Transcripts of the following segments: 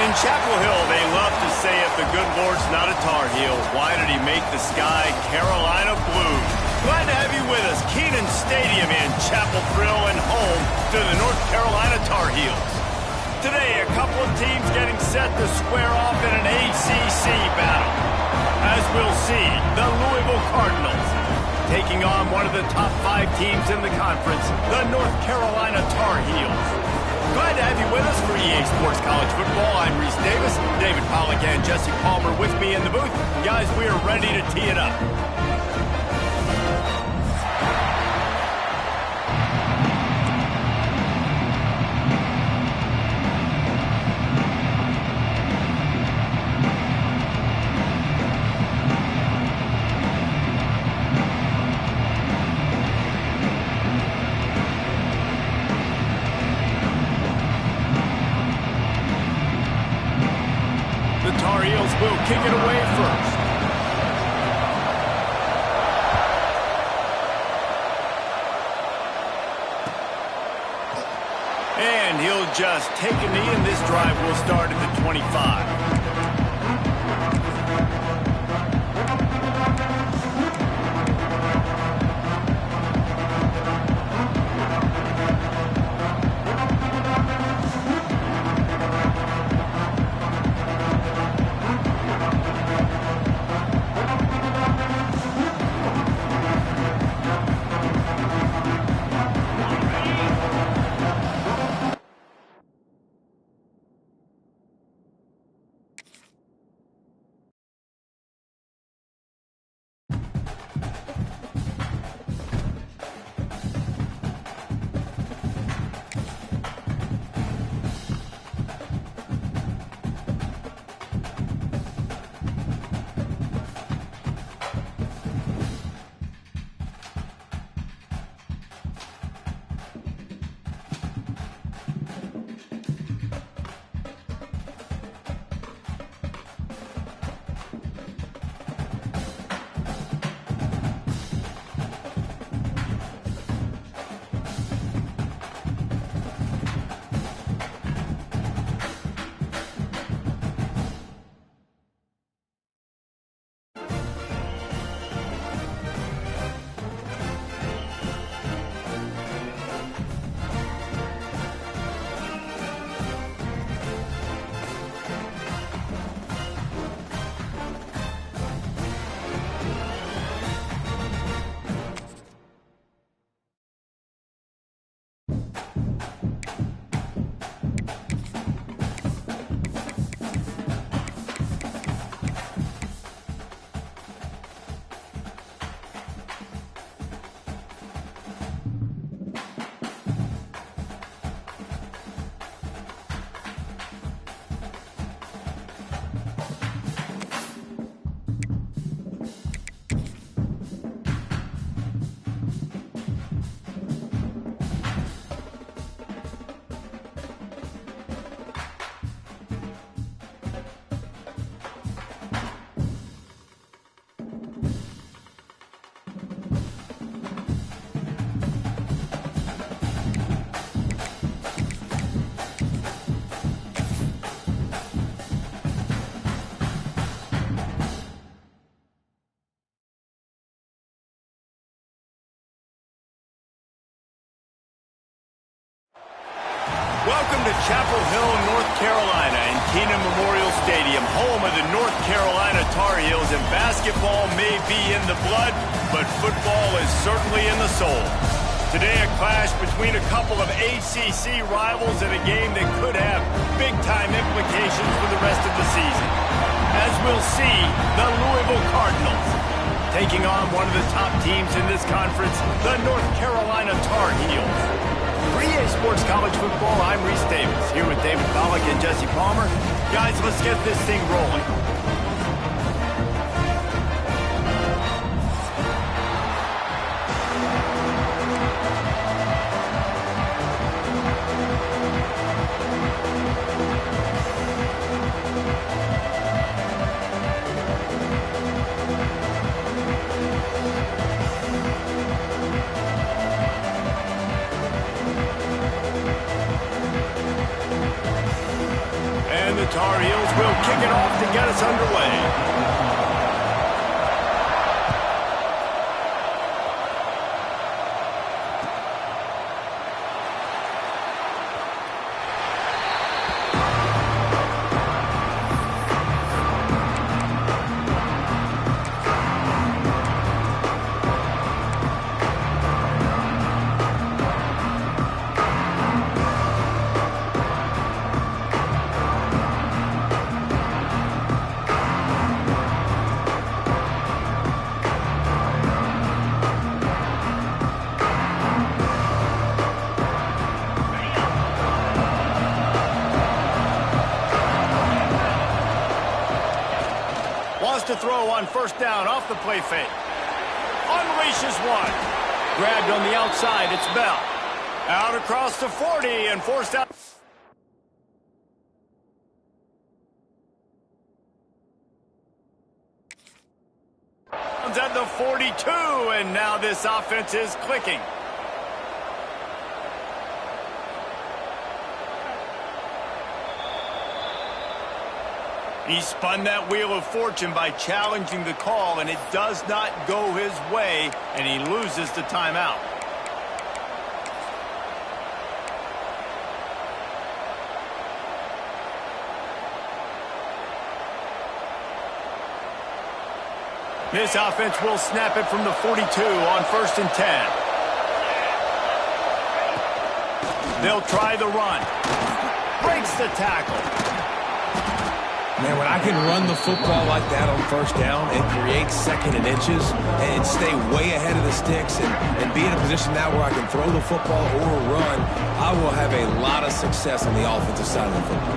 In Chapel Hill, they love to say if the good Lord's not a Tar Heel, why did he make the sky Carolina blue? Glad to have you with us. Kenan Stadium in Chapel Thrill and home to the North Carolina Tar Heels. Today, a couple of teams getting set to square off in an ACC battle. As we'll see, the Louisville Cardinals taking on one of the top 5 teams in the conference, the North Carolina Tar Heels. Glad to have you with us for EA Sports College Football. I'm Reese Davis, David Pollack and Jesse Palmer with me in the booth. Guys, we are ready to tee it up. Tar Heels will kick it away first. And he'll just take a knee, and this drive will start at the 25. Welcome to Chapel Hill, North Carolina, and Kenan Memorial Stadium, home of the North Carolina Tar Heels. And basketball may be in the blood, but football is certainly in the soul. Today, a clash between a couple of ACC rivals in a game that could have big-time implications for the rest of the season. As we'll see, the Louisville Cardinals taking on one of the top teams in this conference, the North Carolina Tar Heels. For EA Sports College Football, I'm Reese Davis, here with David Pollack and Jesse Palmer. Guys, let's get this thing rolling. the Tar Heels will kick it off to get us underway. To throw on first down off the play fake. Unleashes one. Grabbed on the outside. It's Bell. Out across the 40 and forced out. At the 42, and now this offense is clicking. He spun that wheel of fortune by challenging the call, and it does not go his way, and he loses the timeout. This offense will snap it from the 42 on 1st and 10. They'll try the run. Breaks the tackle. Man, when I can run the football like that on first down and create 2nd and inches and stay way ahead of the sticks and be in a position now where I can throw the football or run, I will have a lot of success on the offensive side of the football.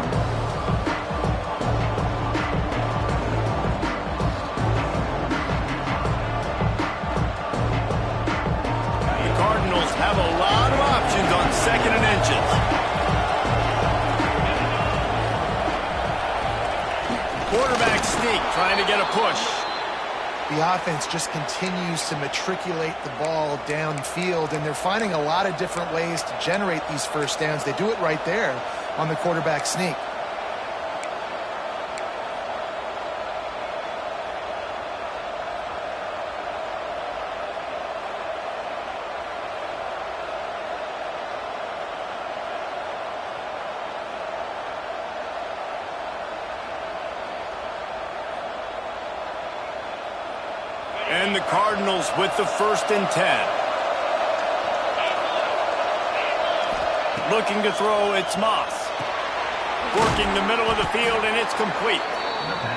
The Cardinals have a lot of options on 2nd and inches. Quarterback sneak, trying to get a push. The offense just continues to matriculate the ball downfield, and they're finding a lot of different ways to generate these first downs. They do it right there on the quarterback sneak. And the Cardinals with the 1st and 10. Looking to throw, it's Moss. Working the middle of the field, and it's complete.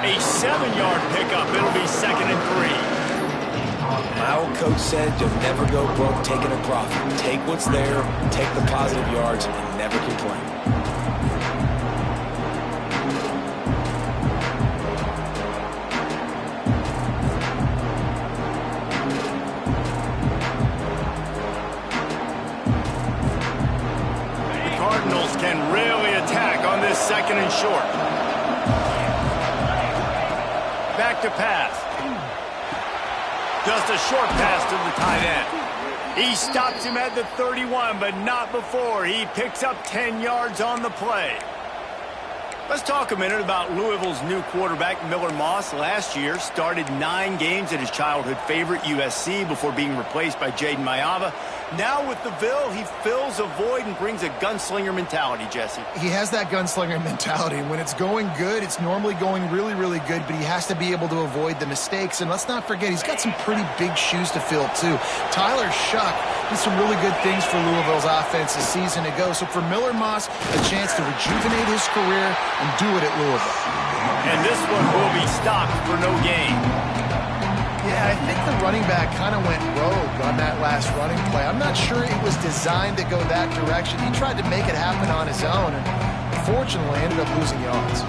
A 7-yard pickup. It'll be 2nd and 3. My old coach said you'll never go broke taking a profit. Take what's there, take the positive yards, and never complain. Can really attack on this 2nd and short. Back to pass. Just a short pass to the tight end. He stops him at the 31, but not before. He picks up 10 yards on the play. Let's talk a minute about Louisville's new quarterback, Miller Moss. Last year, started 9 games at his childhood favorite, USC, before being replaced by Jaden Mayava. Now with the Ville, he fills a void and brings a gunslinger mentality, Jesse. He has that gunslinger mentality. When it's going good, it's normally going really, really good, but he has to be able to avoid the mistakes. And let's not forget, he's got some pretty big shoes to fill, too. Tyler Shuck did some really good things for Louisville's offense a season ago. So for Miller Moss, a chance to rejuvenate his career and do it at Louisville. And this one will be stopped for no gain. Yeah, I think the running back kind of went rogue on that last running play. I'm not sure it was designed to go that direction. He tried to make it happen on his own, and unfortunately ended up losing yards.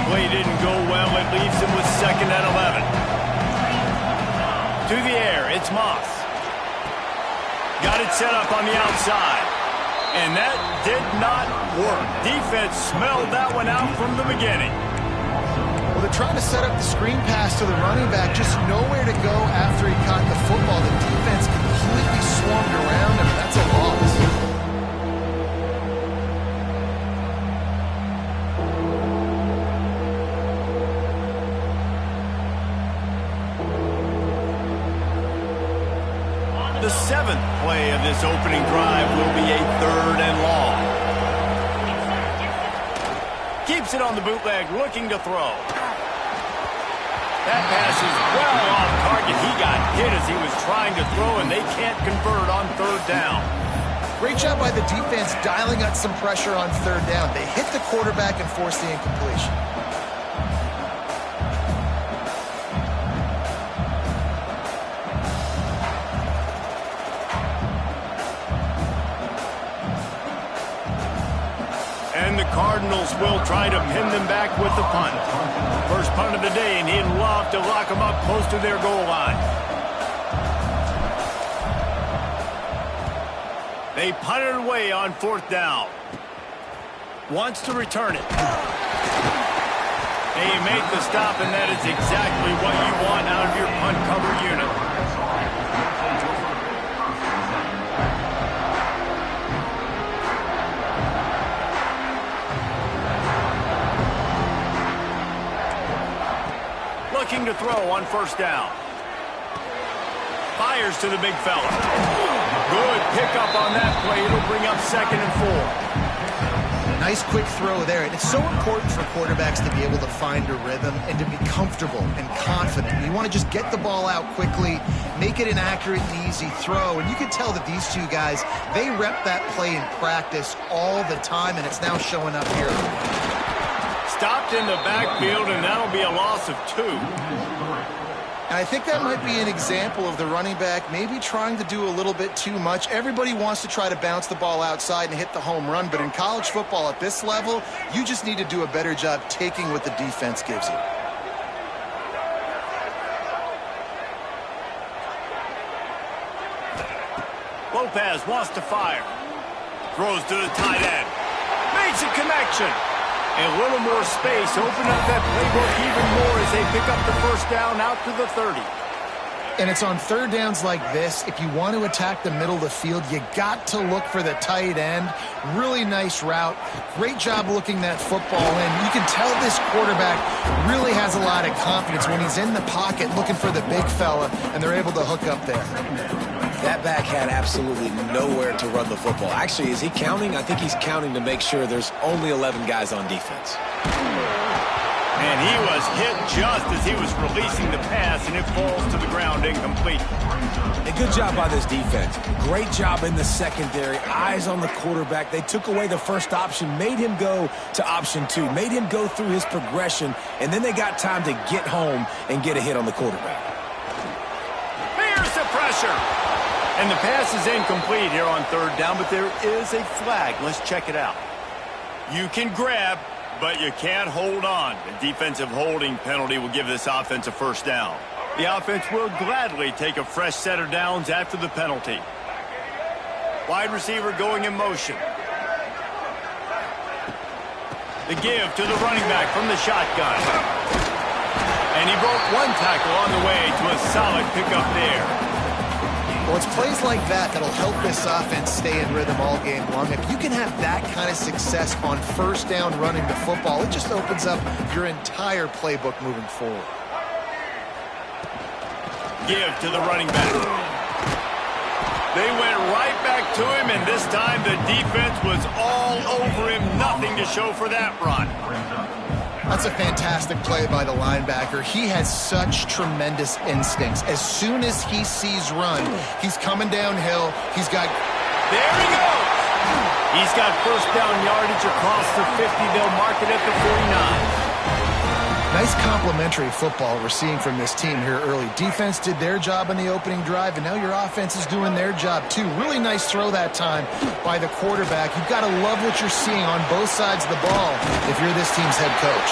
Play didn't go well. It leaves him with 2nd and 11. To the air, it's Moss. Got it set up on the outside. And that did not work. Defense smelled that one out from the beginning. Well, they're trying to set up the screen pass to the running back, just nowhere to go after he caught the football. The defense completely swarmed around him. That's a loss. The seventh play of this opening drive will be a 3rd and long. Keeps it on the bootleg, looking to throw. That pass is well off target. He got hit as he was trying to throw, and they can't convert on 3rd down. Great job by the defense dialing up some pressure on 3rd down. They hit the quarterback and forced the incompletion. And the Cardinals will try to pin them back with the punt. First punt of the day, and he'd love to lock them up close to their goal line. They punt it away on 4th down. Wants to return it. They make the stop, and that is exactly what you want out of your punt cover unit. Looking to throw on 1st down. Fires to the big fella. Good pickup on that play. It'll bring up 2nd and 4. Nice quick throw there. And it's so important for quarterbacks to be able to find a rhythm and to be comfortable and confident. You want to just get the ball out quickly, make it an accurate and easy throw. And you can tell that these two guys, they rep that play in practice all the time, and it's now showing up here. Stopped in the backfield, and that'll be a loss of 2. And I think that might be an example of the running back maybe trying to do a little bit too much. Everybody wants to try to bounce the ball outside and hit the home run, but in college football at this level, you just need to do a better job taking what the defense gives you. Lopez wants to fire. Throws to the tight end. Makes a connection. A little more space, open up that playbook even more as they pick up the 1st down out to the 30. And it's on 3rd downs like this. If you want to attack the middle of the field, you got to look for the tight end. Really nice route. Great job looking that football in. You can tell this quarterback really has a lot of confidence when he's in the pocket looking for the big fella, and they're able to hook up there. That back had absolutely nowhere to run the football. Actually, is he counting? I think he's counting to make sure there's only 11 guys on defense. And he was hit just as he was releasing the pass, and it falls to the ground incomplete. A good job by this defense. Great job in the secondary. Eyes on the quarterback. They took away the first option, made him go to option 2, made him go through his progression, and then they got time to get home and get a hit on the quarterback. Here's the pressure. And the pass is incomplete here on 3rd down, but there is a flag. Let's check it out. You can grab, but you can't hold on. The defensive holding penalty will give this offense a 1st down. The offense will gladly take a fresh set of downs after the penalty. Wide receiver going in motion. The give to the running back from the shotgun. And he broke 1 tackle on the way to a solid pickup there. Well, it's plays like that that'll help this offense stay in rhythm all game long. If you can have that kind of success on 1st down running the football, it just opens up your entire playbook moving forward. Give to the running back. They went right back to him, and this time the defense was all over him. Nothing to show for that run. That's a fantastic play by the linebacker. He has such tremendous instincts. As soon as he sees run, he's coming downhill. He's got... There he goes! He's got 1st down yardage across the 50. They'll mark it at the 49. Nice complimentary football we're seeing from this team here early. Defense did their job in the opening drive, and now your offense is doing their job too. Really nice throw that time by the quarterback. You've got to love what you're seeing on both sides of the ball if you're this team's head coach.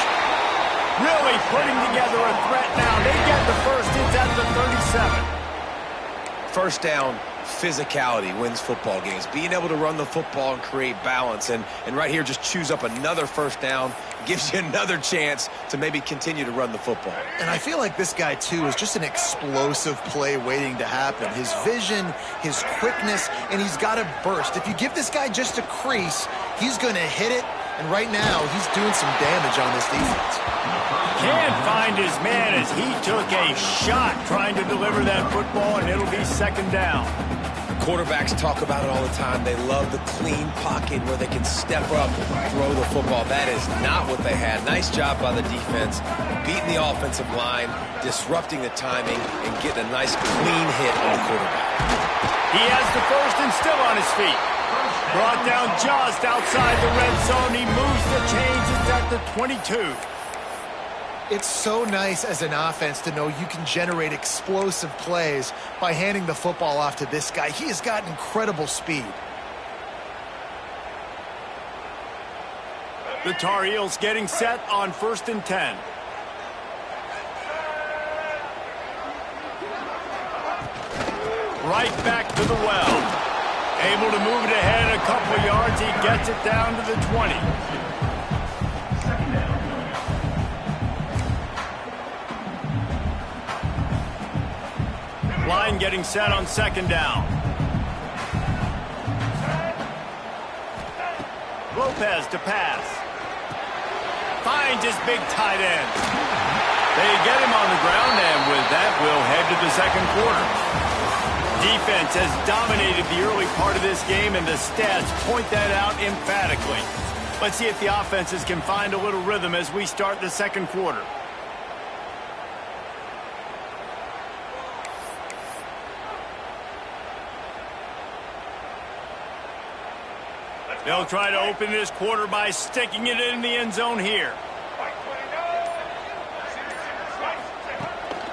Really putting together a threat now. They get the 1st. It's at the 37. 1st down, physicality wins football games. Being able to run the football and create balance. And right here, just choose up another first down. Gives you another chance to maybe continue to run the football. And I feel like this guy, too, is just an explosive play waiting to happen. His vision, his quickness, and he's got a burst. If you give this guy just a crease, he's going to hit it. And right now, he's doing some damage on this defense. Can't find his man as he took a shot trying to deliver that football, and it'll be second down. Quarterbacks talk about it all the time. They love the clean pocket where they can step up and throw the football. That is not what they had. Nice job by the defense, beating the offensive line, disrupting the timing, and getting a nice clean hit on the quarterback. He has the first and still on his feet. Brought down just outside the red zone. He moves the chains. It's at the 22. It's so nice as an offense to know you can generate explosive plays by handing the football off to this guy. He has got incredible speed. The Tar Heels getting set on 1st and 10. Right back to the well. Able to move it ahead a couple of yards. He gets it down to the 20. Line getting set on 2nd down. Lopez to pass. Finds his big tight end. They get him on the ground, and with that, we'll head to the 2nd quarter. Defense has dominated the early part of this game, and the stats point that out emphatically. Let's see if the offenses can find a little rhythm as we start the 2nd quarter. They'll try to open this quarter by sticking it in the end zone here.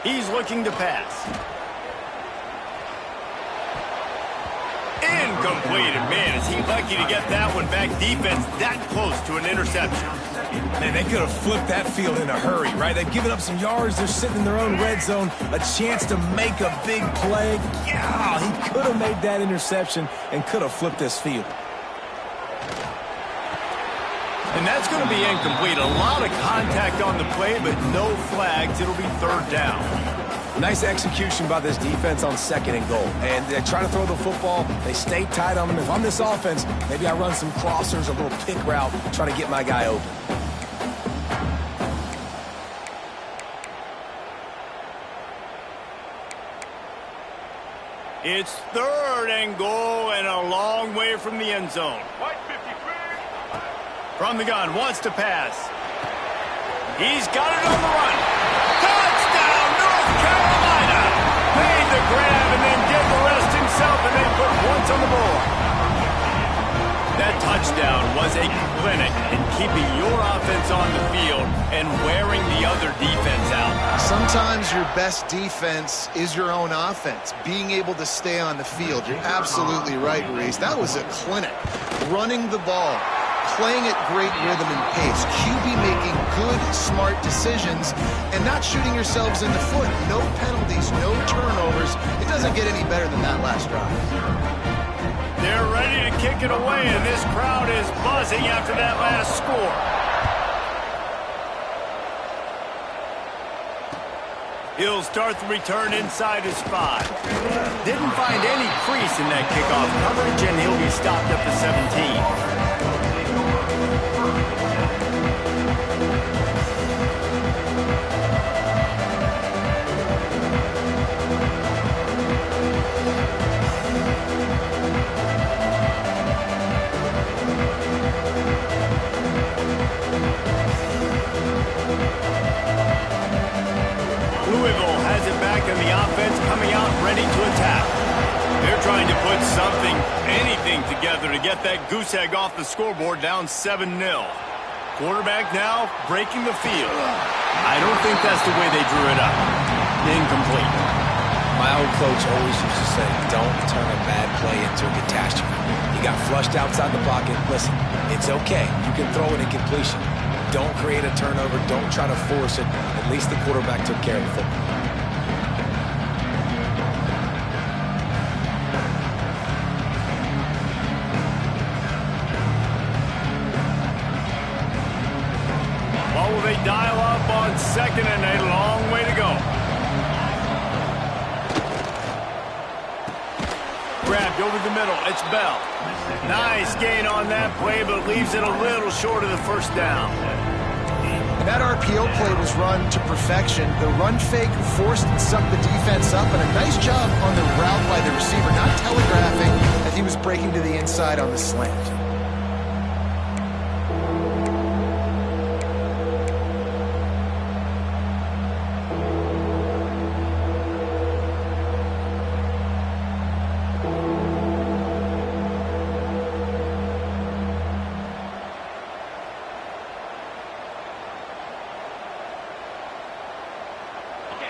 He's looking to pass. Incomplete, and man, is he lucky to get that one back. Defense that close to an interception. Man, they could have flipped that field in a hurry, right? They've given up some yards. They're sitting in their own red zone. A chance to make a big play. Yeah, he could have made that interception and could have flipped this field. And that's going to be incomplete. A lot of contact on the play, but no flags. It'll be 3rd down. Nice execution by this defense on 2nd and goal. And they try to throw the football. They stay tight on them. If I'm this offense, maybe I run some crossers, a little pick route, try to get my guy open. It's 3rd and goal and a long way from the end zone. From the gun, wants to pass. He's got it on the run. Touchdown, North Carolina! Made the grab and then did the rest himself, and they put points on the board. That touchdown was a clinic in keeping your offense on the field and wearing the other defense out. Sometimes your best defense is your own offense, being able to stay on the field. You're absolutely right, Reese. That was a clinic. Running the ball, playing at great rhythm and pace, QB making good, smart decisions, and not shooting yourselves in the foot. No penalties, no turnovers. It doesn't get any better than that last drive. They're ready to kick it away, and this crowd is buzzing after that last score. He'll start the return inside his 5. Didn't find any crease in that kickoff coverage, and he'll be stopped up to 17. Louisville has it back in the offense, coming out ready to attack. They're trying to put something, anything together to get that goose egg off the scoreboard, down 7-0. Quarterback now breaking the field. I don't think that's the way they drew it up. Incomplete. My old coach always used to say, don't turn a bad play into a catastrophe. You got flushed outside the pocket. Listen, it's okay. You can throw it in completion. Don't create a turnover. Don't try to force it. At least the quarterback took care of the football. Grabbed over the middle. It's Bell. Nice gain on that play, but leaves it a little short of the first down. That RPO play was run to perfection. The run fake forced and sucked the defense up, and a nice job on the route by the receiver, not telegraphing that he was breaking to the inside on the slant.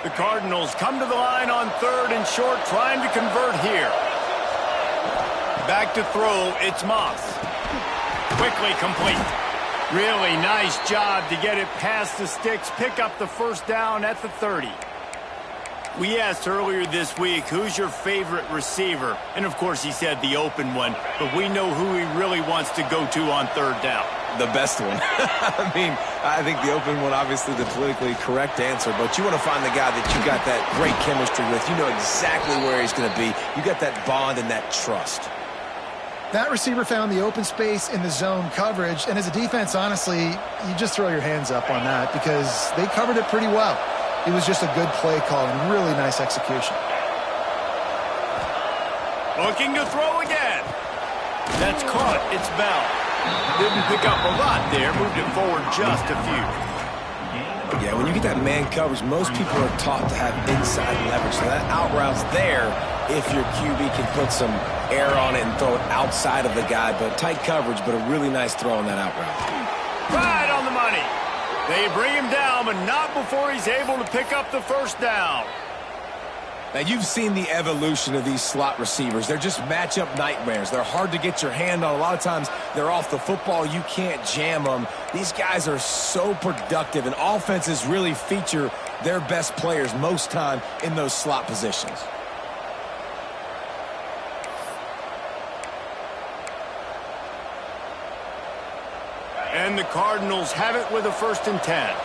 The Cardinals come to the line on 3rd and short, trying to convert here. Back to throw, it's Moss. Quickly complete. Really nice job to get it past the sticks, pick up the first down at the 30. We asked earlier this week, who's your favorite receiver? And of course he said the open one, but we know who he really wants to go to on 3rd down. The best one. I mean, I think the open one, obviously the politically correct answer, but you want to find the guy that you got that great chemistry with. You know exactly where he's going to be. You got that bond and that trust. That receiver found the open space in the zone coverage, and as a defense, honestly, you just throw your hands up on that because they covered it pretty well. It was just a good play call and really nice execution. Looking to throw again. That's caught. It's Bell. Didn't pick up a lot there. Moved it forward just a few. Yeah, when you get that man coverage, most people are taught to have inside leverage. So that out route's there if your QB can put some air on it and throw it outside of the guy. But tight coverage, but a really nice throw on that out route. Right on the money. They bring him down, but not before he's able to pick up the first down. Now, you've seen the evolution of these slot receivers. They're just matchup nightmares. They're hard to get your hand on. A lot of times, they're off the football. You can't jam them. These guys are so productive, and offenses really feature their best players most time in those slot positions. And the Cardinals have it with a 1st and 10.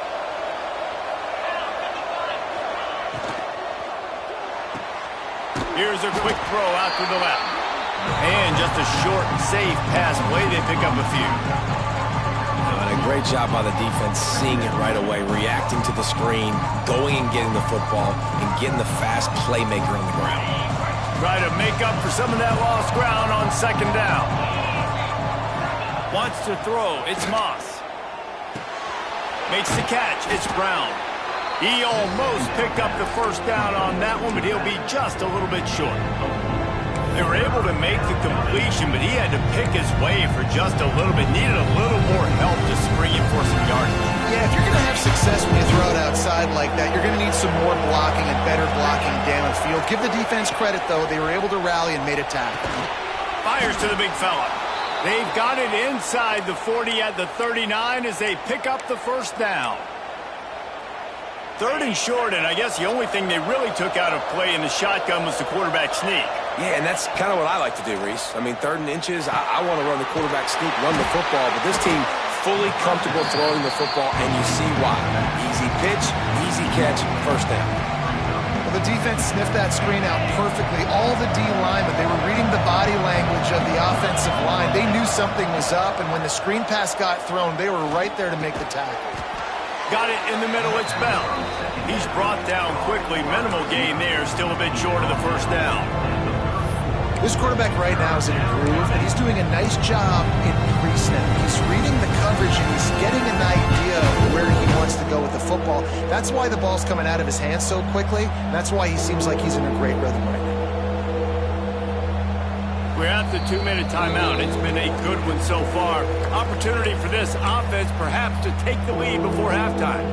Here's a quick throw out to the left. And just a short, safe pass play. They pick up a few. And a great job by the defense seeing it right away, reacting to the screen, going and getting the football, and getting the fast playmaker on the ground. Try to make up for some of that lost ground on 2nd down. Wants to throw. It's Moss. Makes the catch. It's Brown. He almost picked up the first down on that one, but he'll be just a little bit short. They were able to make the completion, but he had to pick his way for just a little bit. Needed a little more help to spring him for some yardage. Yeah, if you're going to have success when you throw it outside like that, you're going to need some more blocking and better blocking down the field. Give the defense credit, though. They were able to rally and made a tackle. Fires to the big fella. They've got it inside the 40 at the 39 as they pick up the first down. 3rd and short, and I guess the only thing they really took out of play in the shotgun was the quarterback sneak. Yeah, and that's kind of what I like to do, Reese. I mean, 3rd and inches, I want to run the quarterback sneak, run the football, but this team fully comfortable throwing the football, and you see why. Easy pitch, easy catch, first down. Well, the defense sniffed that screen out perfectly. All the D linemen, they were reading the body language of the offensive line. They knew something was up, and when the screen pass got thrown, they were right there to make the tackle. Got it in the middle, it's Bell. He's brought down quickly. Minimal gain there, still a bit short of the first down. This quarterback right now is in a groove, and he's doing a nice job in pre-snap. He's reading the coverage, and he's getting an idea of where he wants to go with the football. That's why the ball's coming out of his hands so quickly, and that's why he seems like he's in a great rhythm right now. We're at the 2-minute timeout. It's been a good one so far. Opportunity for this offense perhaps to take the lead before halftime.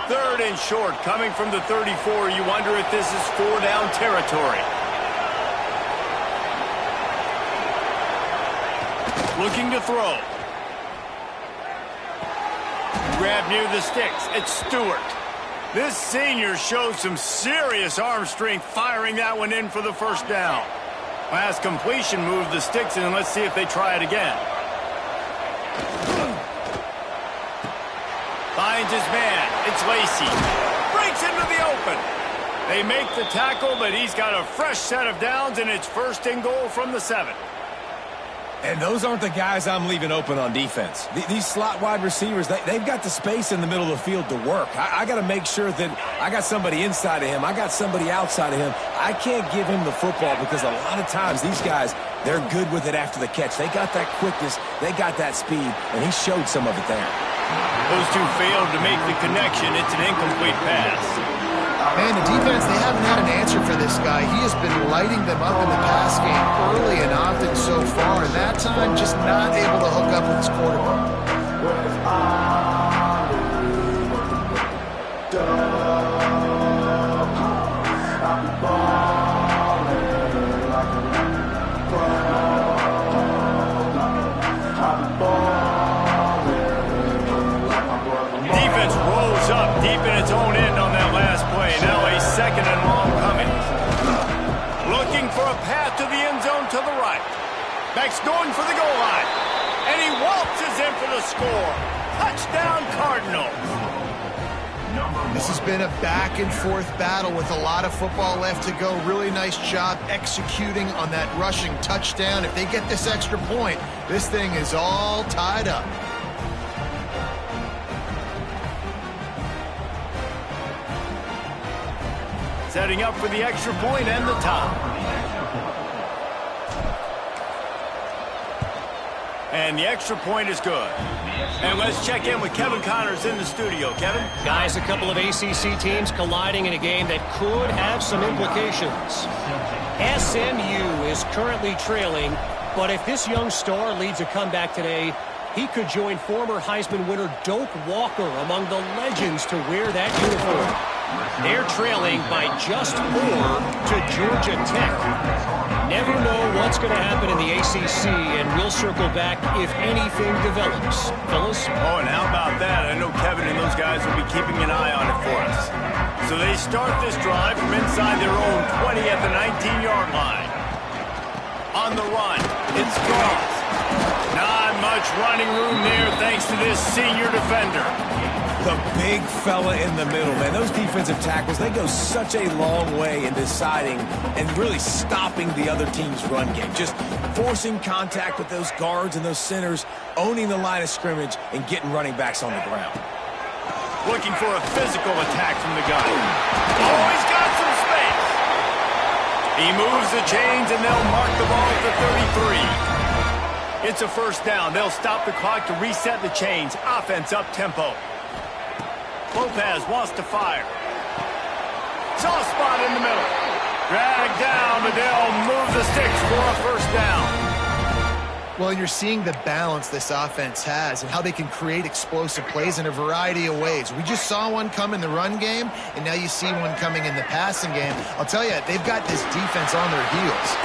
Third and short, coming from the 34. You wonder if this is 4-down territory. Looking to throw. Grab near the sticks. It's Stewart. This senior shows some serious arm strength, firing that one in for the first down. Last completion moved the sticks, and let's see if they try it again. Finds his man. It's Lacey. Breaks into the open. They make the tackle, but he's got a fresh set of downs, and it's 1st and goal from the 7. And those aren't the guys I'm leaving open on defense. These slot wide receivers, they've got the space in the middle of the field to work. I got to make sure that I got somebody inside of him. I got somebody outside of him. I can't give him the football because a lot of times these guys, they're good with it after the catch. They got that quickness. They got that speed, and he showed some of it there. Those two failed to make the connection. It's an incomplete pass. Man, the defense, they haven't had an answer for this guy. He has been lighting them up in the pass game early and often so far, and that time just not able to hook up with his quarterback. Defense rolls up deep in its own end on that last play. Now a 2nd and long coming. Looking for a path to the end zone to the right. Beck's going for the goal line. And he waltzes in for the score. Touchdown, Cardinals. This has been a back-and-forth battle with a lot of football left to go. Really nice job executing on that rushing touchdown. If they get this extra point, this thing is all tied up. Setting up for the extra point and the top. And the extra point is good. And let's check in with Kevin Connors in the studio. Kevin? Guys, a couple of ACC teams colliding in a game that could have some implications. SMU is currently trailing, but if this young star leads a comeback today, he could join former Heisman winner Doak Walker among the legends to wear that uniform. They're trailing by just 4 to Georgia Tech. Never know what's going to happen in the ACC, and we'll circle back if anything develops. Phyllis? Oh, and how about that? I know Kevin and those guys will be keeping an eye on it for us. So they start this drive from inside their own 20 at the 19-yard line. On the run, it's Goss. Not much running room there thanks to this senior defender. The big fella in the middle, man. Those defensive tackles, they go such a long way in deciding and really stopping the other team's run game. Just forcing contact with those guards and those centers, owning the line of scrimmage, and getting running backs on the ground. Looking for a physical attack from the gun. Oh, he's got some space. He moves the chains, and they'll mark the ball at the 33. It's a 1st down. They'll stop the clock to reset the chains. Offense up-tempo. Lopez wants to fire. Soft spot in the middle. Dragged down, but they'll move the sticks for a 1st down. Well, you're seeing the balance this offense has and how they can create explosive plays in a variety of ways. We just saw one come in the run game, and now you see one coming in the passing game. I'll tell you, they've got this defense on their heels.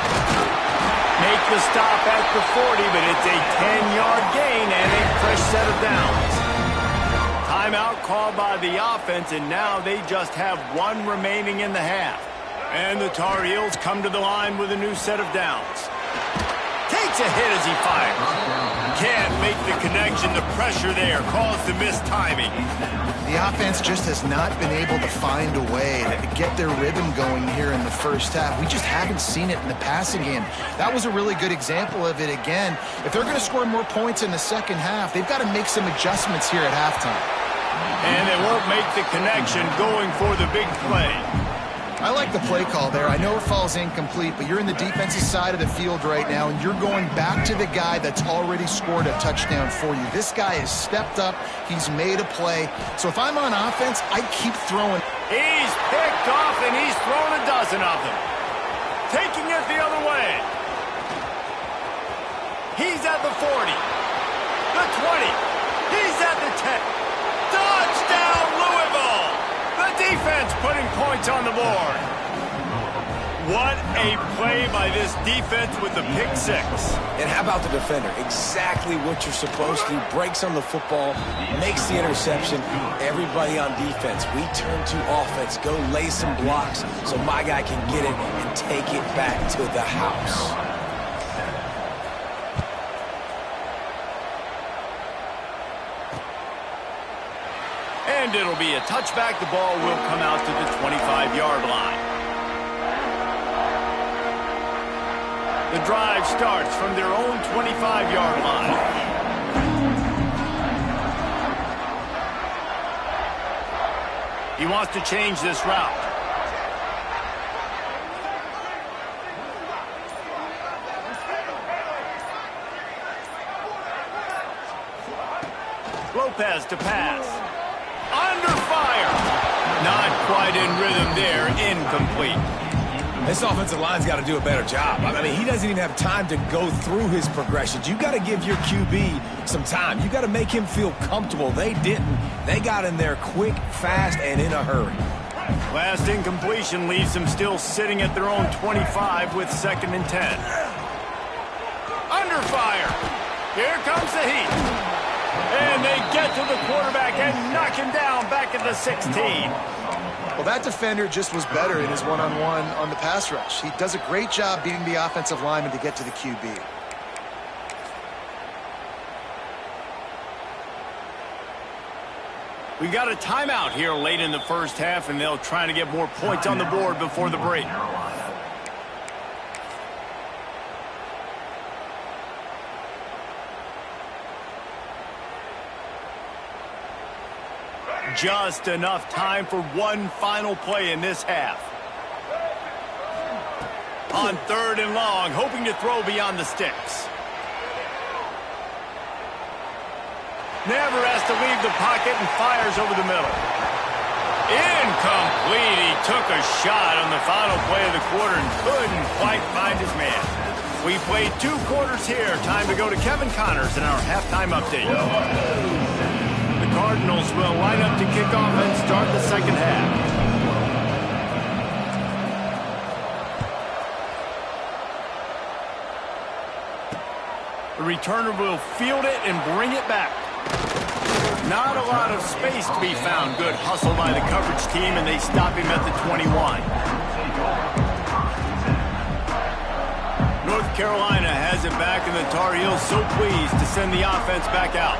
Make the stop at the 40, but it's a 10-yard gain and a fresh set of downs. Timeout called by the offense, and now they just have 1 remaining in the half. And the Tar Heels come to the line with a new set of downs. Takes a hit as he fires. Can't make the connection. The pressure there caused the missed timing. The offense just has not been able to find a way to get their rhythm going here in the 1st half. We just haven't seen it in the passing game. That was a really good example of it again. If they're going to score more points in the 2nd half, they've got to make some adjustments here at halftime. And they won't make the connection going for the big play. I like the play call there. I know it falls incomplete, but you're in the defensive side of the field right now, and you're going back to the guy that's already scored a touchdown for you. This guy has stepped up. He's made a play. So if I'm on offense, I keep throwing. He's picked off, and he's thrown a dozen of them. Taking it the other way. He's at the 40. The 20. He's at the 10. Touchdown, Louisville! The defense putting points on the board. What a play by this defense with the pick 6. And how about the defender? Exactly what you're supposed to. Breaks on the football, makes the interception. Everybody on defense, we turn to offense. Go lay some blocks so my guy can get it and take it back to the house. And it'll be a touchback. The ball will come out to the 25-yard line. The drive starts from their own 25-yard line. He wants to change this route. Lopez to pass. Under fire. Not quite in rhythm there. Incomplete. This offensive line's got to do a better job. I mean, he doesn't even have time to go through his progressions. You got to give your QB some time. You got to make him feel comfortable. They didn't. They got in there quick, fast, and in a hurry. Last incompletion leaves them still sitting at their own 25 with 2nd and 10. Under fire. Here comes the heat. And they get to the quarterback and knock him down back at the 16. Well, that defender just was better in his one-on-one on the pass rush. He does a great job beating the offensive lineman to get to the QB. We got a timeout here late in the first half, and they'll try to get more points on the board before the break. Just enough time for one final play in this half. On 3rd and long, hoping to throw beyond the sticks. Never has to leave the pocket and fires over the middle. Incomplete. He took a shot on the final play of the quarter and couldn't quite find his man. We played 2 quarters here. Time to go to Kevin Connors in our halftime update. The Cardinals will line up to kick off and start the second half. The returner will field it and bring it back. Not a lot of space to be found. Good hustle by the coverage team, and they stop him at the 21. North Carolina has it back, and the Tar Heels so pleased to send the offense back out.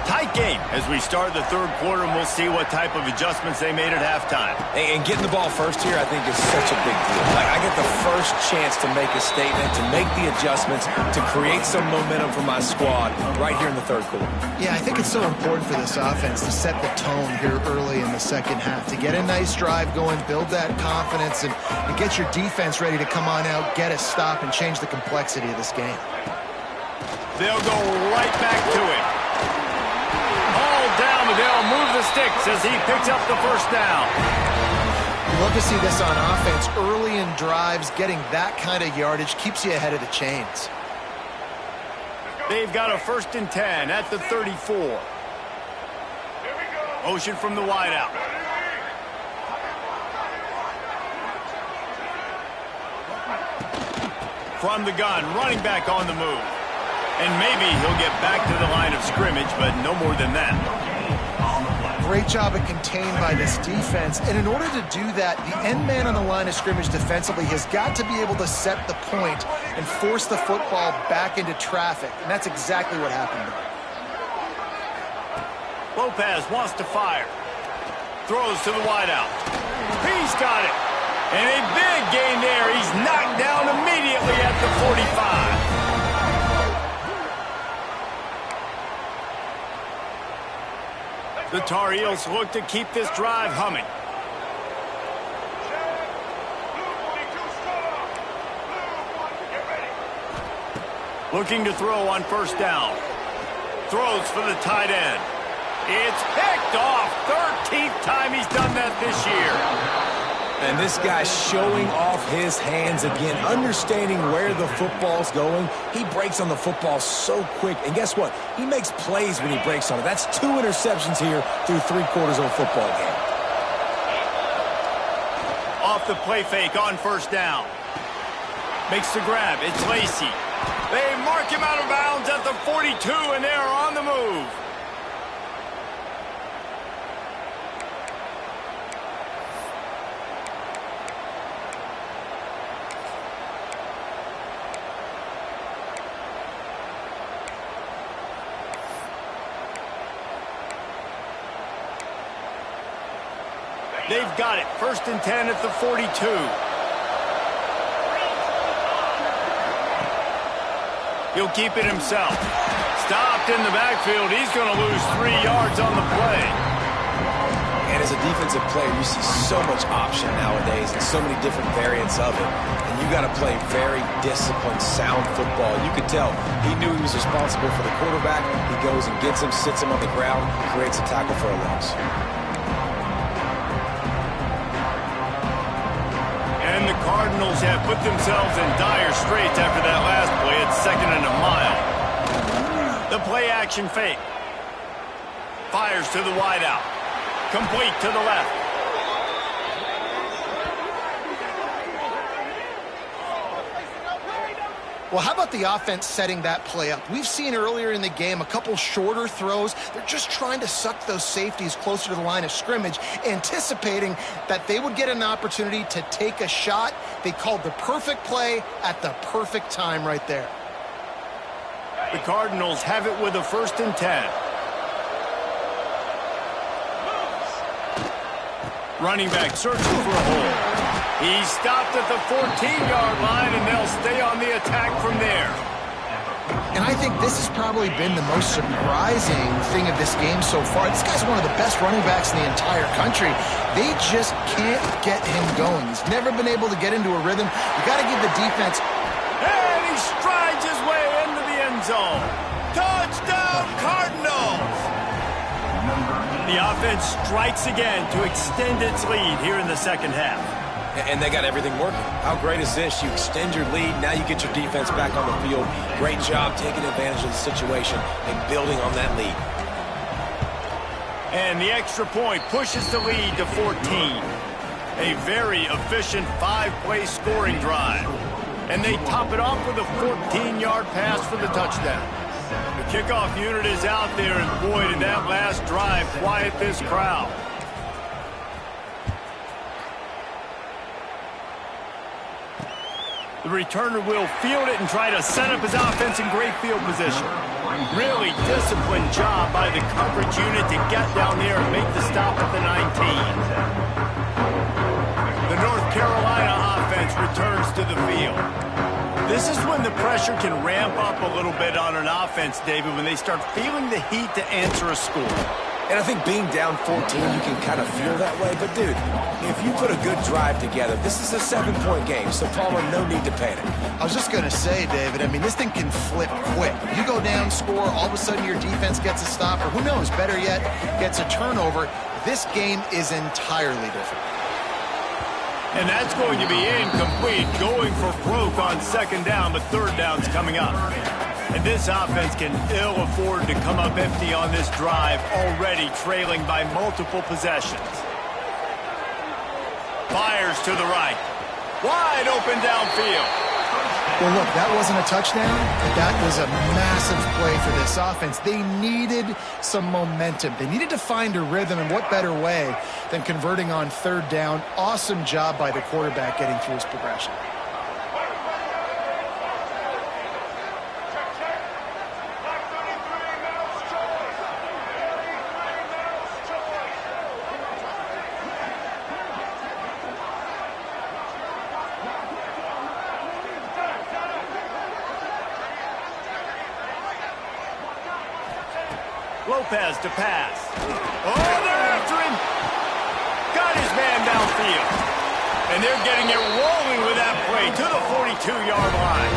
Tight game as we start the 3rd quarter, and we'll see what type of adjustments they made at halftime. And getting the ball first here, I think, is such a big deal. Like, I get the first chance to make a statement, to make the adjustments, to create some momentum for my squad right here in the 3rd quarter. Yeah, I think it's so important for this offense to set the tone here early in the second half, to get a nice drive going, build that confidence, and get your defense ready to come on out, get a stop, and change the complexity of this game. They'll go right back to it. Down, but they'll move the sticks as he picks up the first down. Love to see this on offense. Early in drives, getting that kind of yardage keeps you ahead of the chains. They've got a 1st and 10 at the 34. Motion from the wideout. From the gun, running back on the move. And maybe he'll get back to the line of scrimmage, but no more than that. Great job of contained by this defense. And in order to do that, the end man on the line of scrimmage defensively has got to be able to set the point and force the football back into traffic. And that's exactly what happened. Lopez wants to fire. Throws to the wideout. He's got it. And a big gain there. He's knocked down immediately at the 45. The Tar Heels look to keep this drive humming. Looking to throw on 1st down. Throws for the tight end. It's picked off. 13th time he's done that this year. And this guy's showing off his hands again, understanding where the football's going. He breaks on the football so quick. And guess what? He makes plays when he breaks on it. That's 2 interceptions here through 3 quarters of a football game. Off the play fake on 1st down. Makes the grab. It's Lacey. They mark him out of bounds at the 42, and they are on the move. They've got it. 1st and 10 at the 42. He'll keep it himself. Stopped in the backfield. He's going to lose 3 yards on the play. And as a defensive player, you see so much option nowadays and so many different variants of it. And you got to play very disciplined, sound football. You could tell he knew he was responsible for the quarterback. He goes and gets him, sits him on the ground, creates a tackle for a loss. And the Cardinals have put themselves in dire straits after that last play. It's 2nd and a mile. The play action fake. Fires to the wideout. Complete to the left. Well, how about the offense setting that play up? We've seen earlier in the game a couple shorter throws. They're just trying to suck those safeties closer to the line of scrimmage, anticipating that they would get an opportunity to take a shot. They called the perfect play at the perfect time right there. The Cardinals have it with a 1st and 10. Running back searching for a hole. He's stopped at the 14-yard line, and they'll stay on the attack from there. And I think this has probably been the most surprising thing of this game so far. This guy's one of the best running backs in the entire country. They just can't get him going. He's never been able to get into a rhythm. You got to give the defense. And he strides his way into the end zone. Touchdown, Cardinals! The offense strikes again to extend its lead here in the 2nd half. And they got everything working. How great is this? You extend your lead. Now you get your defense back on the field. Great job taking advantage of the situation and building on that lead. And the extra point pushes the lead to 14. A very efficient 5-play scoring drive. And they top it off with a 14-yard pass for the touchdown. The kickoff unit is out there, and boy, did that last drive quiet this crowd. The returner will field it and try to set up his offense in great field position. Really disciplined job by the coverage unit to get down there and make the stop at the 19. The North Carolina offense returns to the field. This is when the pressure can ramp up a little bit on an offense, David, when they start feeling the heat to answer a score. And I think being down 14, you can kind of feel that way. But, dude, if you put a good drive together, this is a 7-point game. So, Palmer, no need to panic. I was just going to say, David, I mean, this thing can flip quick. You go down, score, all of a sudden your defense gets a stop, or who knows, better yet, gets a turnover. This game is entirely different. And that's going to be incomplete, going for broke on 2nd down, but 3rd down's coming up. And this offense can ill afford to come up empty on this drive, already trailing by multiple possessions. Fires to the right. Wide open downfield. Well, look, that wasn't a touchdown, but that was a massive play for this offense. They needed some momentum. They needed to find a rhythm, and what better way than converting on 3rd down. Awesome job by the quarterback getting through his progression. Lopez to pass. Oh, they're after him. Got his man downfield. And they're getting it rolling with that play to the 42-yard line.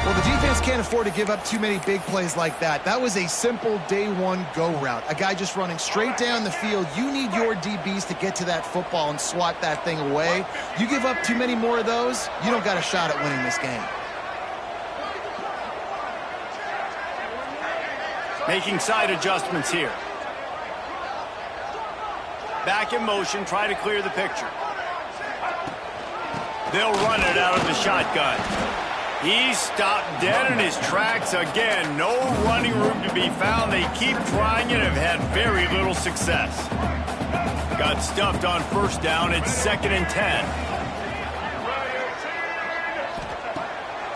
Well, the defense can't afford to give up too many big plays like that. That was a simple day one go route. A guy just running straight down the field. You need your DBs to get to that football and swat that thing away. You give up too many more of those, you don't got a shot at winning this game. Making side adjustments here. Back in motion, try to clear the picture. They'll run it out of the shotgun. He's stopped dead in his tracks again. No running room to be found. They keep trying it and have had very little success. Got stuffed on 1st down. It's 2nd and 10.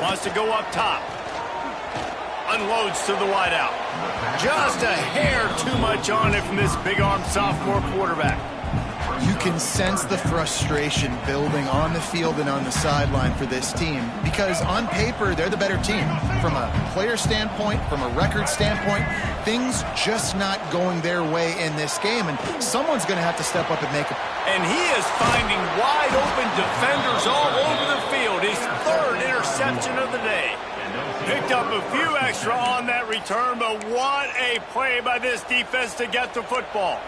Wants to go up top. Unloads to the wideout. Just a hair too much on it from this big-armed sophomore quarterback. You can sense the frustration building on the field and on the sideline for this team because on paper, they're the better team. From a player standpoint, from a record standpoint, things just not going their way in this game, and someone's going to have to step up and make it. And he is finding wide open defenders all over the field. His third interception of the day. Picked up a few extra on that return, but what a play by this defense to get the football.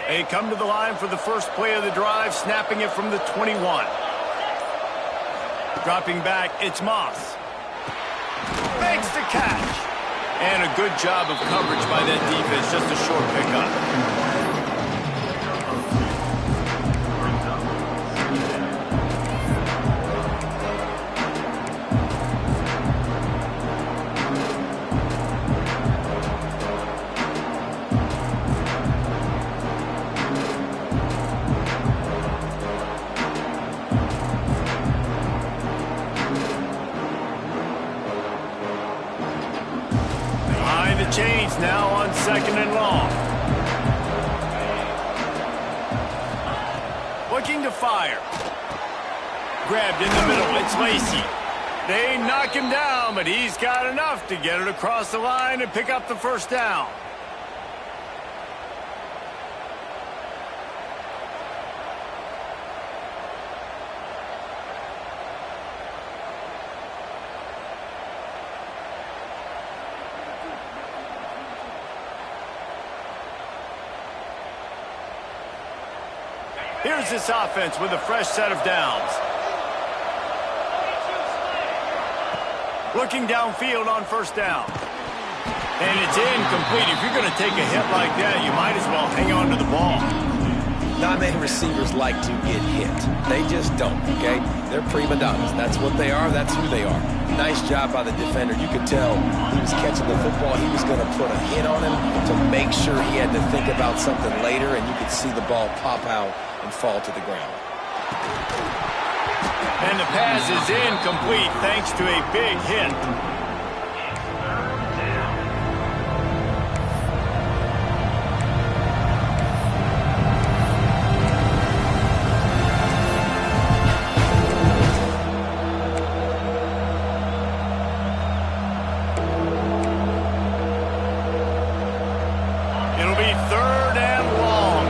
They come to the line for the first play of the drive, snapping it from the 21. Dropping back, it's Moss. Makes the catch. And a good job of coverage by that defense, just a short pickup. Chains now on 2nd and long. Looking to fire. Grabbed in the middle. It's Lacey. They knock him down, but he's got enough to get it across the line and pick up the first down. Here's this offense with a fresh set of downs. Looking downfield on first down. And it's incomplete. If you're going to take a hit like that, you might as well hang on to the ball. Not many receivers like to get hit. They just don't, okay? They're prima donnas. That's what they are. That's who they are. Nice job by the defender. You could tell he was catching the football. He was going to put a hit on him to make sure he had to think about something later, and you could see the ball pop out and fall to the ground. And the pass is incomplete thanks to a big hit. It'll be 3rd and long.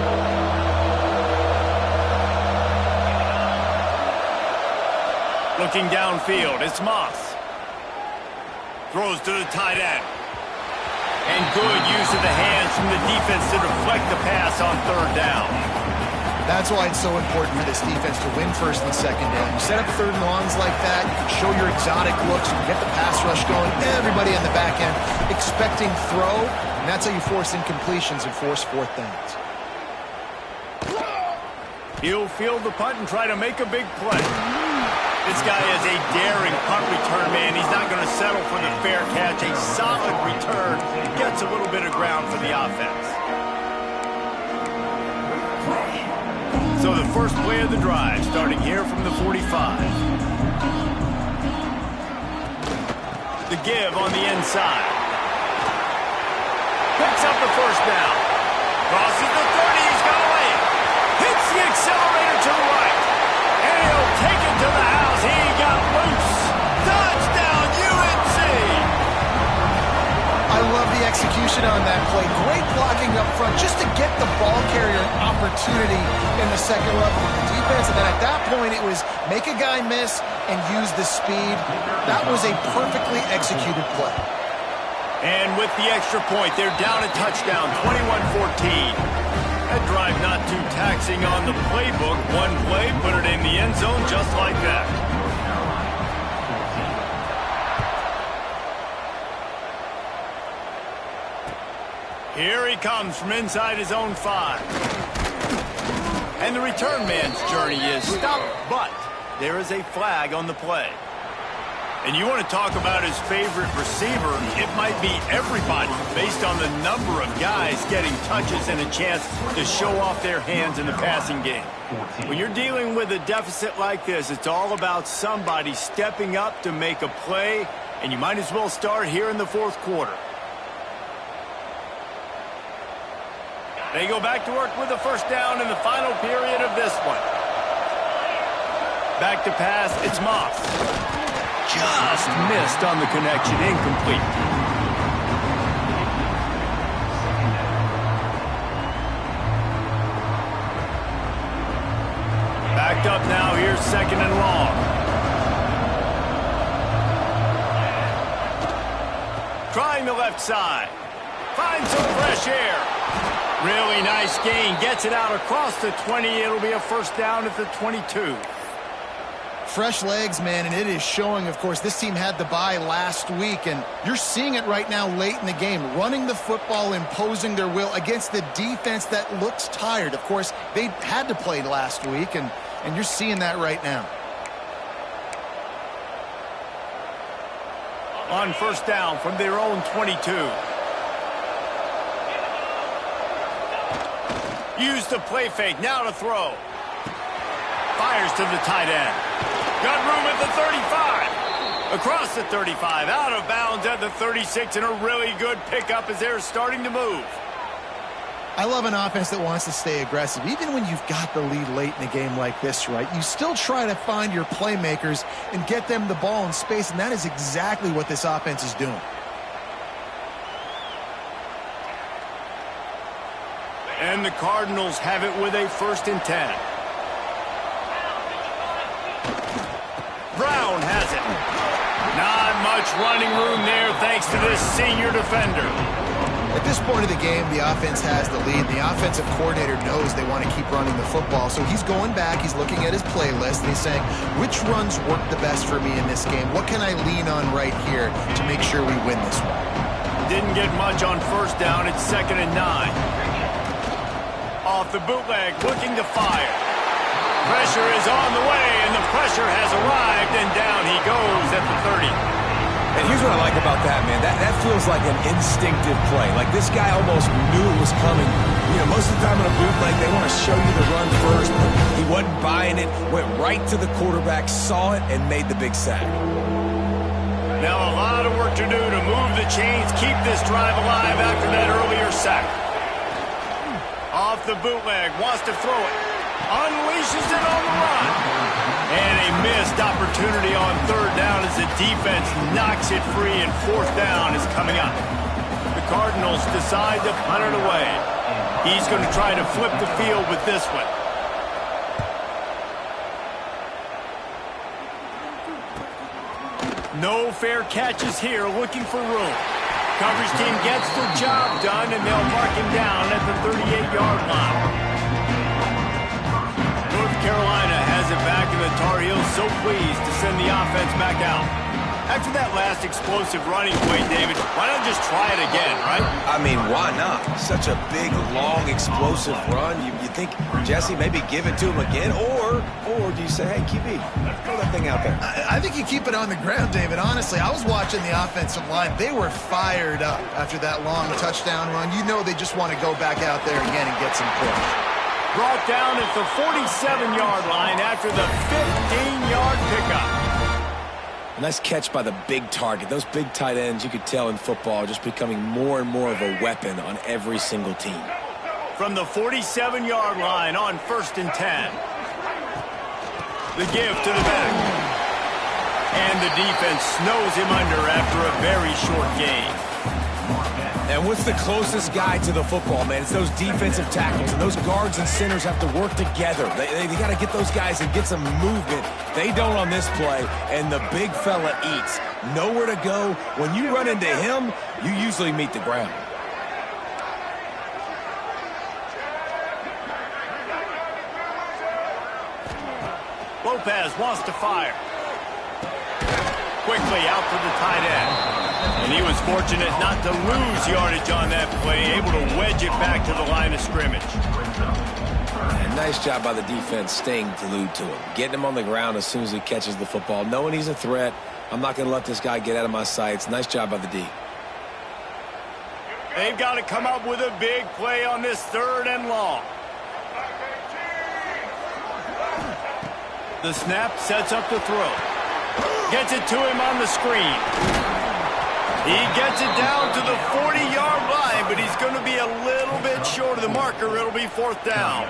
Looking downfield, it's Moss. Throws to the tight end. And good use of the hands from the defense to deflect the pass on 3rd down. That's why it's so important for this defense to win 1st and 2nd down. You set up 3rd and longs like that, you can show your exotic looks, you can get the pass rush going, everybody on the back end expecting throw, and that's how you force incompletions and force 4th downs. He'll field the punt and try to make a big play. This guy is a daring punt return man. He's not going to settle for the fair catch. A solid return. Gets a little bit of ground for the offense. So the first play of the drive, starting here from the 45. The give on the inside. Picks up the first down. Crosses the 30. He's got away. Hits the accelerator to the right. And he'll take it to the house. He got loose. Touchdown, UNC. I love the execution on that play. Great blocking up front just to get the ball carrier an opportunity in the second level of the defense. And then at that point, it was make a guy miss and use the speed. That was a perfectly executed play. And with the extra point, they're down a touchdown, 21-14. That drive not too taxing on the playbook. One play, put it in the end zone just like that. Here he comes from inside his own 5. And the return man's journey is stop, but There is a flag on the play. And you want to talk about his favorite receiver, it might be everybody based on the number of guys getting touches and a chance to show off their hands in the passing game. When you're dealing with a deficit like this, it's all about somebody stepping up to make a play, and you might as well start here in the fourth quarter. They go back to work with a first down in the final period of this one. Back to pass, it's Moss. Just missed on the connection, incomplete. Backed up now, here's second and long. Trying the left side. Finds some fresh air. Really nice gain, gets it out across the 20. It'll be a first down at the 22. Fresh legs, man, and it is showing, of course. This team had the bye last week, and you're seeing it right now late in the game. Running the football, imposing their will against the defense that looks tired. Of course, they had to play last week, and you're seeing that right now. On first down from their own 22. Use the play fake, now to throw. Fires to the tight end. Got room at the 35. Across the 35, out of bounds at the 36, and a really good pickup as they're starting to move. I love an offense that wants to stay aggressive. Even when you've got the lead late in a game like this, right, you still try to find your playmakers and get them the ball in space, and that is exactly what this offense is doing. And the Cardinals have it with a 1st and 10. Brown has it. Not much running room there thanks to this senior defender. At this point of the game, the offense has the lead. The offensive coordinator knows they want to keep running the football, so he's going back, he's looking at his playlist, and he's saying, which runs work the best for me in this game? What can I lean on right here to make sure we win this one? Didn't get much on first down. It's 2nd and 9. Off the bootleg, looking to fire. Pressure is on the way, and the pressure has arrived, and down he goes at the 30. And here's what I like about that, man. That feels like an instinctive play. Like this guy almost knew it was coming. You know, most of the time in a bootleg, they want to show you the run first, but he wasn't buying it, went right to the quarterback, saw it, and made the big sack. Now a lot of work to do to move the chains, keep this drive alive after that earlier sack. Off the bootleg, wants to throw it. Unleashes it on the run. And a missed opportunity on 3rd down as the defense knocks it free, and 4th down is coming up. The Cardinals decide to punt it away. He's going to try to flip the field with this one. No fair catches here, looking for room. Coverage team gets the job done, and they'll mark him down at the 38-yard line. North Carolina has it back, and the Tar Heels so pleased to send the offense back out. After that last explosive running play, David, why not just try it again, right? I mean, why not? Such a big, long, explosive run. You think, Jesse, maybe give it to him again, or do you say, hey, QB, throw that thing out there? I think you keep it on the ground, David. Honestly, I was watching the offensive line. They were fired up after that long touchdown run. You know they just want to go back out there again and get some points. Brought down at the 47-yard line after the 15-yard pickup. Nice catch by the big target. Those big tight ends, you could tell in football, are just becoming more and more of a weapon on every single team. From the 47-yard line on 1st and 10. The give to the back. And the defense snows him under after a very short gain. And what's the closest guy to the football, man? It's those defensive tackles, and those guards and centers have to work together. They got to get those guys and get some movement. They don't on this play, and the big fella eats. Nowhere to go. When you run into him, you usually meet the ground. Lopez wants to fire. Quickly out to the tight end. And he was fortunate not to lose yardage on that play, able to wedge it back to the line of scrimmage. And nice job by the defense staying glued to him, getting him on the ground as soon as he catches the football, knowing he's a threat. I'm not going to let this guy get out of my sights. Nice job by the D. They've got to come up with a big play on this 3rd and long. The snap sets up the throw. Gets it to him on the screen. He gets it down to the 40-yard line, but he's going to be a little bit short of the marker. It'll be 4th down.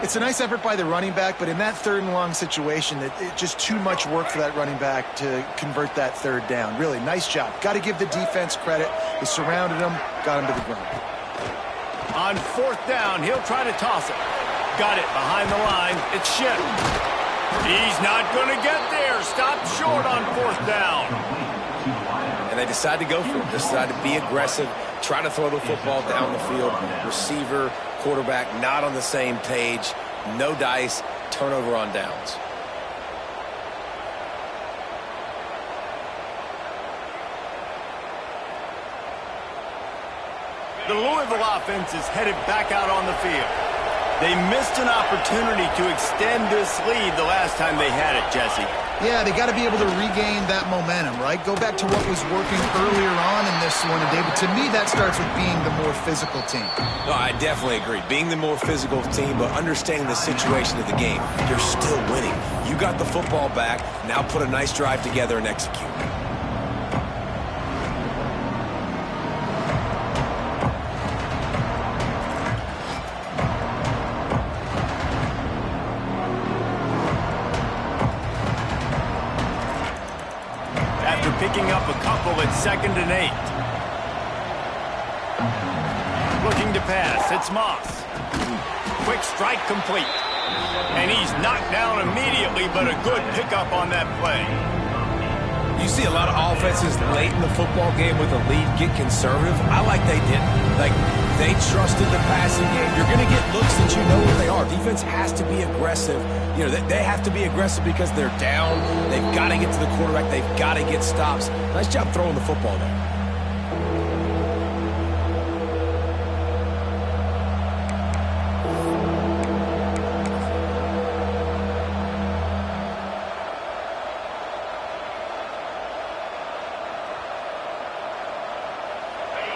It's a nice effort by the running back, but in that 3rd and long situation, it's just too much work for that running back to convert that 3rd down. Really, nice job. Got to give the defense credit. They surrounded him, got him to the ground. On 4th down, he'll try to toss it. Got it behind the line. It's Schiff. He's not going to get there. Stopped short on 4th down. And they decide to go for it. Decide to be aggressive, try to throw the football down the field. Receiver, quarterback, not on the same page. No dice. Turnover on downs. The Louisville offense is headed back out on the field. They missed an opportunity to extend this lead the last time they had it, Jesse. Yeah, they got to be able to regain that momentum, right? Go back to what was working earlier on in this one. And, David, to me, that starts with being the more physical team. No, I definitely agree. Being the more physical team, but understanding the situation of the game. You're still winning. You got the football back. Now put a nice drive together and execute. Picking up a couple at 2nd and 8. Looking to pass. It's Moss. Quick strike complete. And he's knocked down immediately, but a good pickup on that play. You see a lot of offenses late in the football game with a lead get conservative. I like they didn't. Like, they trusted the passing game. You're going to get looks that you know what they are. Defense has to be aggressive. You know, they have to be aggressive because they're down. They've got to get to the quarterback. They've got to get stops. Nice job throwing the football there.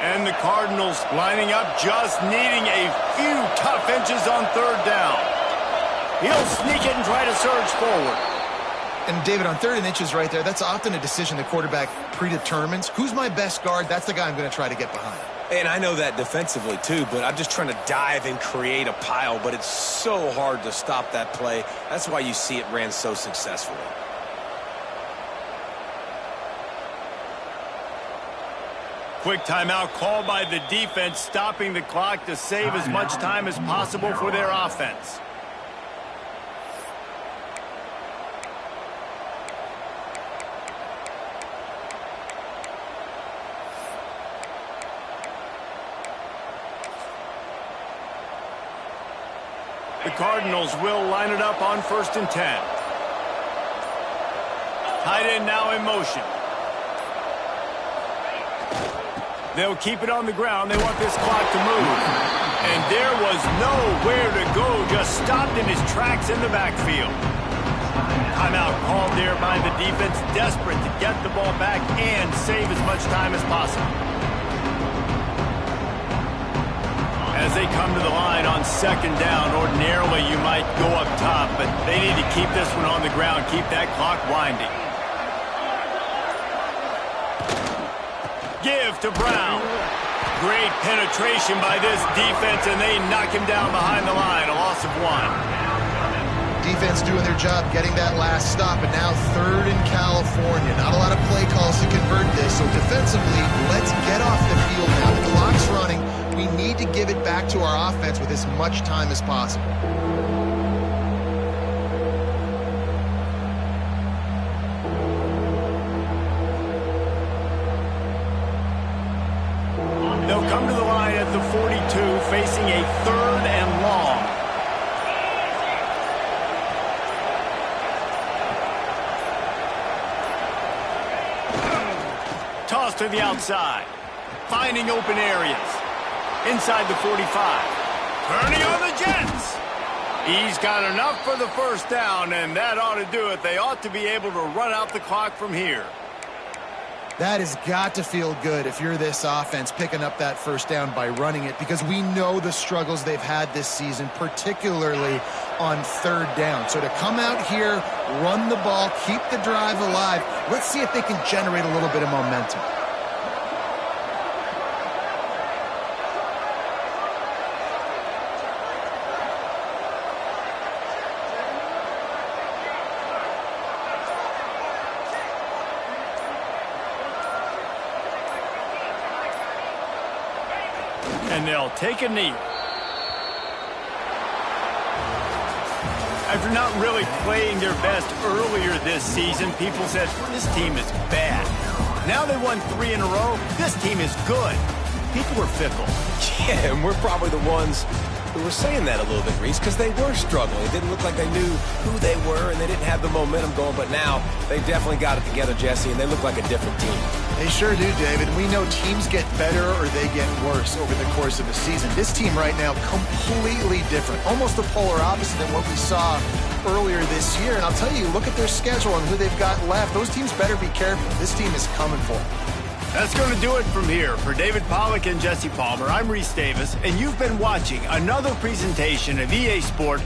And the Cardinals lining up, just needing a few tough inches on 3rd down. He'll sneak it and try to surge forward. And, David, on 3rd and inches right there, that's often a decision the quarterback predetermines. Who's my best guard? That's the guy I'm going to try to get behind. And I know that defensively, too, but I'm just trying to dive and create a pile, but it's so hard to stop that play. That's why you see it ran so successfully. Quick timeout called by the defense, stopping the clock to save as much time as possible for their offense. The Cardinals will line it up on 1st and 10. Tight end now in motion. They'll keep it on the ground. They want this clock to move. And there was nowhere to go, just stopped in his tracks in the backfield. Timeout called there by the defense, desperate to get the ball back and save as much time as possible. As they come to the line on 2nd down, ordinarily you might go up top, but they need to keep this one on the ground, keep that clock winding. Give to Brown. Great penetration by this defense, and they knock him down behind the line, a loss of 1. Defense doing their job, getting that last stop, and now 3rd in California. Not a lot of play calls to convert this, so defensively, let's get off the field now. The clock's running. We need to give it back to our offense with as much time as possible. They'll come to the line at the 42, facing a 3rd and long. Toss to the outside. Finding open areas. Inside the 45. Turning on the Jets. He's got enough for the first down, and that ought to do it. They ought to be able to run out the clock from here. That has got to feel good if you're this offense picking up that first down by running it, because we know the struggles they've had this season, particularly on third down. So to come out here, run the ball, keep the drive alive, let's see if they can generate a little bit of momentum. And they'll take a knee. After not really playing their best earlier this season, people said, this team is bad. Now they won 3 in a row. This team is good. People are fickle. Yeah, and we're probably the ones who were saying that a little bit, Reese, because they were struggling. It didn't look like they knew who they were, and they didn't have the momentum going. But now they definitely got it together, Jesse, and they look like a different team. They sure do, David. We know teams get better or they get worse over the course of a season. This team right now, completely different. Almost the polar opposite than what we saw earlier this year. And I'll tell you, look at their schedule and who they've got left. Those teams better be careful. This team is coming for them. That's going to do it from here. For David Pollack and Jesse Palmer, I'm Reese Davis, and you've been watching another presentation of EA Sport